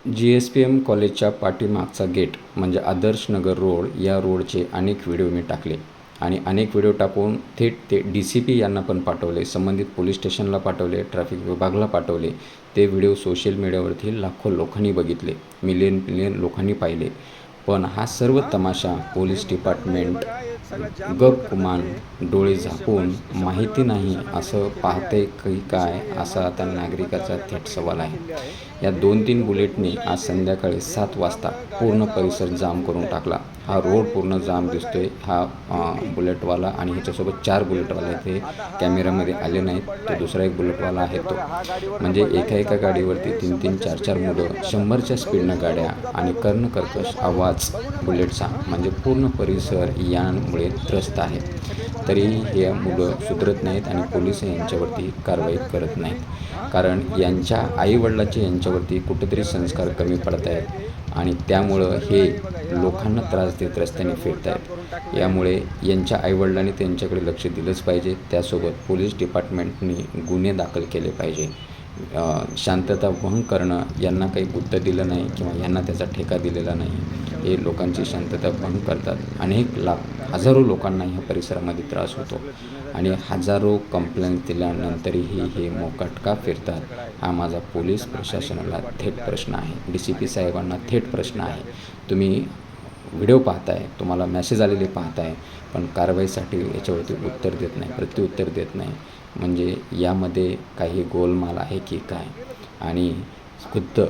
GSPM कॉलेजच्या पाठीमागचा gate म्हणजे आदर्श नगर रोड या रोडचे अनेक व्हिडिओ मी टाकले आणि अनेक व्हिडिओ टाकून थेट ते DCP यांना पण पाठवले, संबंधित पोलीस स्टेशनला पाठवले, ट्रॅफिक विभागाला पाठवले. ते व्हिडिओ सोशल मीडियावरती लाखो लोकांनी बघितले, मिलियन लोकांनी पाहिले. पण हा सर्व तमाशा पोलीस डिपार्टमेंट गपगुमान डोळे झाकून माहिती नाही असं पाहते की काय, असा आता नागरिकाचा थेट सवाल आहे. या 2-3 बुलेटने आज संध्याकाळी 7 वाजता पूर्ण परिसर जाम करून टाकला. हा रोड पूर्ण जाम दिसतोय. हा बुलेटवाला आणि ह्याच्यासोबत 4 बुलेटवाले ते कॅमेऱ्यामध्ये आले नाहीत. तो दुसरा एक बुलेटवाला आहे तो. म्हणजे एका गाडीवरती 3-3, 4-4 मुलं, 100च्या स्पीडनं गाड्या आणि कर्णकर्कश आवाज बुलेटचा, म्हणजे पूर्ण परिसर यामुळे त्रस्त आहे. तरीही हे मुलं सुधरत नाहीत आणि पोलीस यांच्यावरती कारवाई करत नाहीत. कारण यांच्या आईवडिलाचे यांच्यावरती कुठेतरी संस्कार कमी पडत आहेत आणि त्यामुळं हे लोकांना त्रास देत रस्त्याने फिरत आहेत. यामुळे यांच्या आईवडिलांनी त्यांच्याकडे लक्ष दिलंच पाहिजे. त्यासोबत पोलीस डिपार्टमेंटनी गुन्हे दाखल केले पाहिजे. शांतता भंग करणं यांना काही गुत्त दिलं नाही किंवा यांना त्याचा ठेका दिलेला नाही. हे लोकांची शांतता भंग करतात. हजारो लोकांना ह्या परिसरामध्ये त्रास होतो आणि हजारो कंप्लेंट दिल्यानंतरही हे मोकाट का फिरतात, हा माझा पोलीस प्रशासनाला थेट प्रश्न आहे. DCP साहेबांना थेट प्रश्न आहे. तुम्ही व्हिडिओ पाहताय, तुम्हाला मेसेज आलेले पाहताय, पण कारवाईसाठी याच्यावरती उत्तर देत नाही, प्रत्युत्तर देत नाही. म्हणजे यामध्ये काही गोलमाल आहे की काय? आणि खुद्द